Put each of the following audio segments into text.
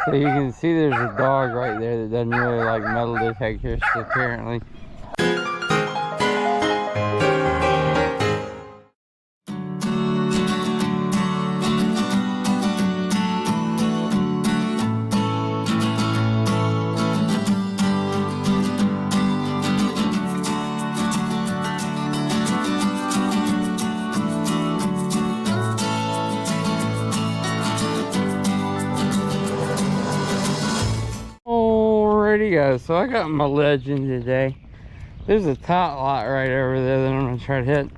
So you can see there's a dog right there that doesn't really like metal detectors, apparently. Alrighty guys, so I got my Legend today. There's a tot lot right over there that I'm gonna try to hit.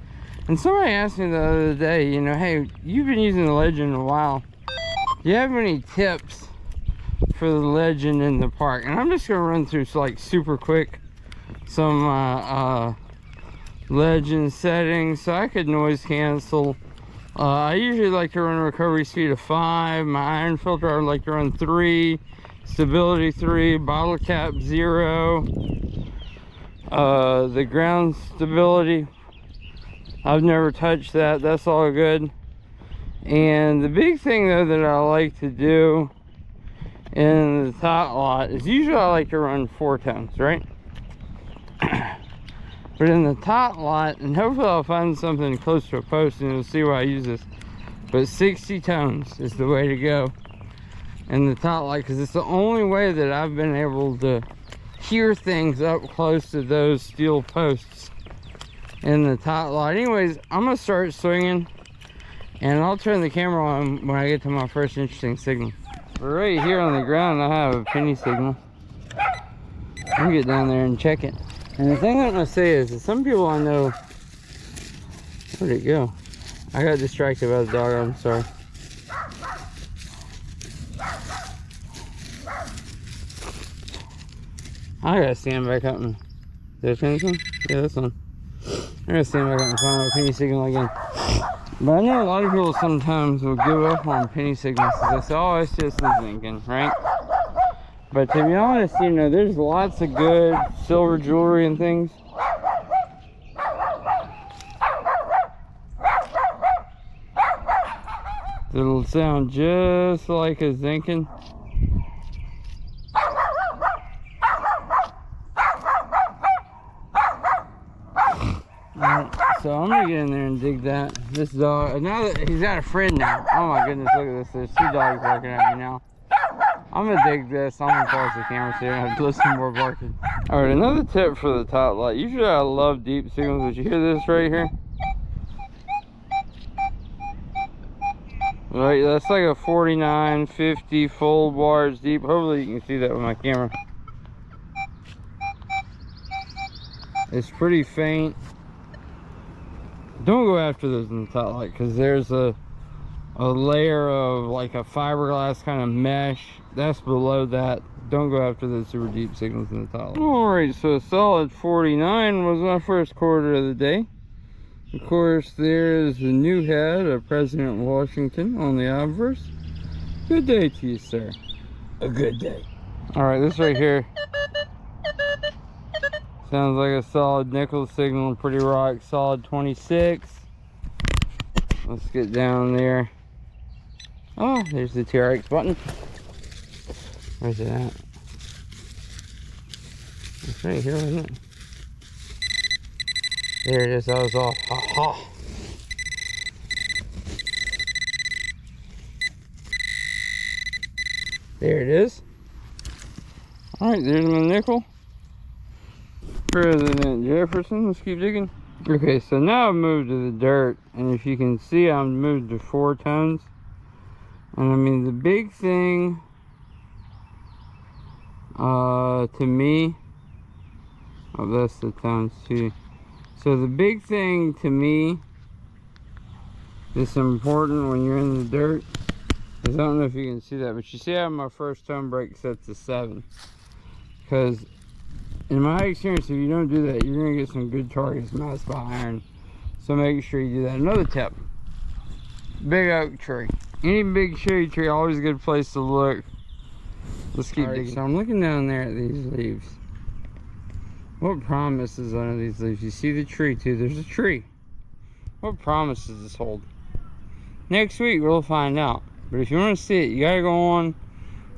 And somebody asked me the other day, you know, hey, you've been using the Legend a while. Do you have any tips for the Legend in the park? And I'm just gonna run through like super quick some Legend settings so I could noise cancel. I usually like to run a recovery speed of 5. My iron filter I like to run 3. Stability 3, bottle cap 0. The ground stability, I've never touched that. That's all good. And the big thing though that I like to do in the tot lot is usually I like to run 4 tones, right? But in the tot lot, and hopefully I'll find something close to a post and you'll see why I use this, but 60 tones is the way to go in the tot light, because it's the only way that I've been able to hear things up close to those steel posts in the tot light. Anyways, I'm gonna start swinging and I'll turn the camera on when I get to my first interesting signal. But right here on the ground I have a penny signal. I'll get down there and check it. And the thing I'm gonna say is that some people I know, where'd it go? I got distracted by the dog, I'm sorry. I gotta stand back up and... Did I turn this on? Yeah, this one. I gotta stand back up and find my penny signal again. But I know a lot of people sometimes will give up on penny signals because they say, oh, it's just a thinking, right? But to be honest, you know, there's lots of good silver jewelry and things. It'll sound just like a zinking. So I'm gonna get in there and dig that. This dog, now that he's got a friend now. Oh my goodness, look at this. There's 2 dogs barking at me now. I'm gonna dig this. I'm gonna pause the camera so you don't have to listen more barking. Alright, another tip for the tot light. Usually I love deep signals, but you hear this right here? Right, that's like a 49, 50 full bars deep. Hopefully you can see that with my camera. It's pretty faint. Don't go after those in the tot light because there's a layer of like a fiberglass kind of mesh that's below that. Don't go after those super deep signals in the tot light. Alright, so a solid 49 was my first quarter of the day. Of course, there's the new head of President Washington on the obverse. Good day to you, sir. A good day. Alright, this right here sounds like a solid nickel signal, pretty rock solid 26. Let's get down there. Oh, there's the TRX button. Where's it at? It's right here, isn't it? There it is, I was off. Ha ha. There it is. Alright, there's my nickel. President Jefferson, let's keep digging. Okay, so now I've moved to the dirt, and if you can see, I've moved to 4 tones. And I mean, the big thing to me, oh, that's the tones too. So the big thing to me that's important when you're in the dirt is, I don't know if you can see that, but you see I have my first tone break set to 7. Because in my experience, if you don't do that, you're going to get some good targets masked by iron. So make sure you do that. Another tip, big oak tree. Any big shady tree, always a good place to look. Let's keep digging. So I'm looking down there at these leaves. What promises under these leaves? You see the tree too, there's a tree. What promise does this hold? Next week we'll find out. But if you want to see it, you gotta go on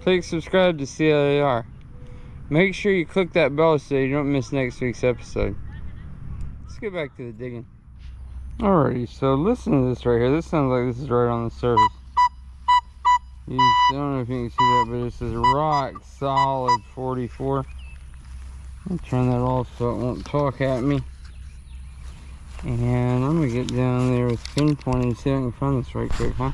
click subscribe to CLAR. Make sure you click that bell so you don't miss next week's episode. Let's get back to the digging. Alrighty, so listen to this right here. This sounds like this is right on the surface. I don't know if you can see that, but this is rock solid 44. I'll turn that off so it won't talk at me. And I'm gonna get down there with pinpoint and see if I can find this right quick, huh?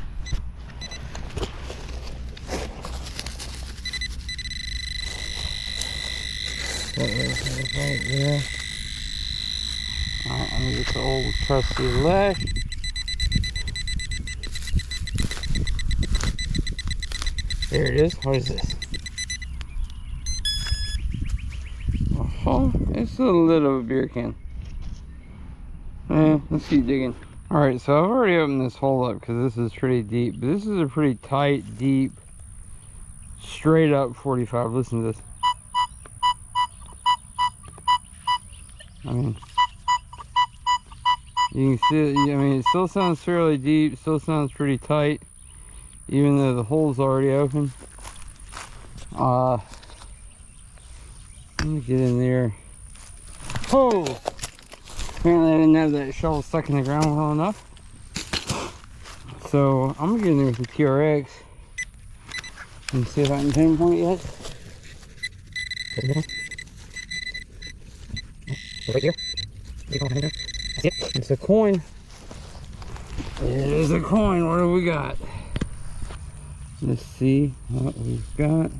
That is right there. Alright, I'm gonna get the old trusty lash. There it is. What is this? Oh, it's a little beer can. Let's keep digging. Alright, so I've already opened this hole up because this is pretty deep. But this is a pretty tight, deep, straight up 45. Listen to this. I mean, you can see it. I mean, it still sounds fairly deep, still sounds pretty tight, even though the hole's already open. Let me get in there. Oh! Apparently I didn't have that shovel stuck in the ground well enough. So I'm gonna get in there with the TRX and see if I can pinpoint it yet. Right here. That's it. It's a coin. It is a coin. What do we got? Let's see what we've got.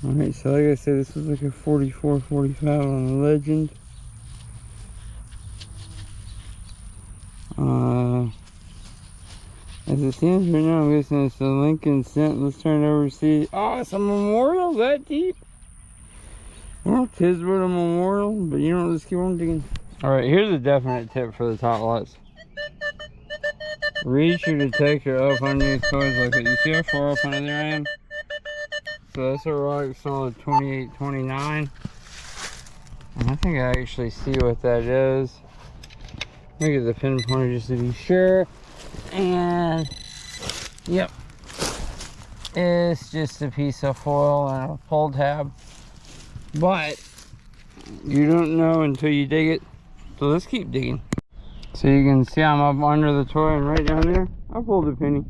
Alright, so like I said, this was like a 44, 45 on the Legend. As it stands right now, I'm guessing it's a Lincoln cent. Let's turn it over and see. Oh, it's a memorial that deep? Well, tis but a memorial, but you know, let's keep on digging. Alright, here's a definite tip for the top lots. Reach your detector up underneath toys like that. You see how far up under there I am? So that's a rock solid 28, 29. And I think I actually see what that is. Let me get the pinpointer just to be sure. And yep, it's just a piece of foil and a pull tab. But you don't know until you dig it. So let's keep digging. So you can see I'm up under the toy and right down there, I pulled a penny.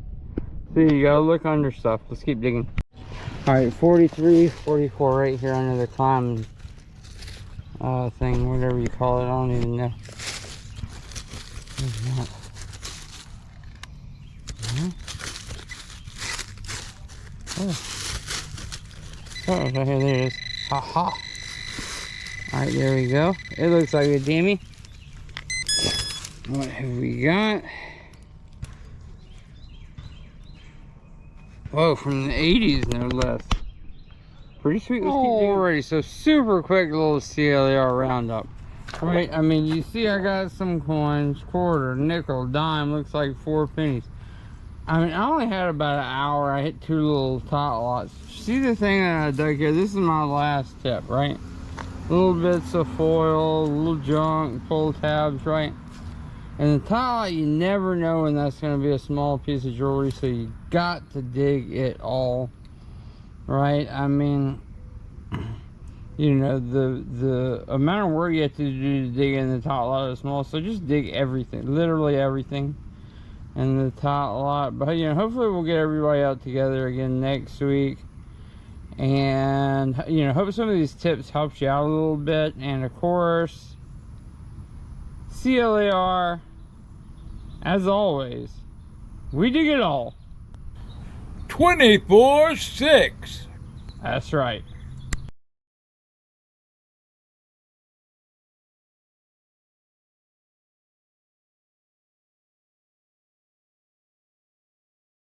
See, you gotta look under stuff. Let's keep digging. Alright, 43, 44 right here under the climb thing, whatever you call it, I don't even know. Where's that? Oh, right here, there it is. Ha ha. Alright, there we go. It looks like a Jamie. What have we got? Whoa, from the 80s, no less. Pretty sweet. Let's keep digging. Alrighty, so super quick little CLAR roundup. Right, I mean, you see I got some coins, quarter, nickel, dime, looks like 4 pennies. I mean, I only had about an hour. I hit 2 little tot lots. See the thing that I dug here? This is my last tip, right? Little bits of foil, little junk, pull tabs, right? And the tot lot, you never know when that's going to be a small piece of jewelry, so you got to dig it all, right? I mean, you know, the amount of work you have to do to dig in the tot lot is small, so just dig everything, literally everything in the tot lot. But you know, hopefully we'll get everybody out together again next week, and you know, hope some of these tips helps you out a little bit. And of course, CLAR, as always, we dig it all 24/6. That's right.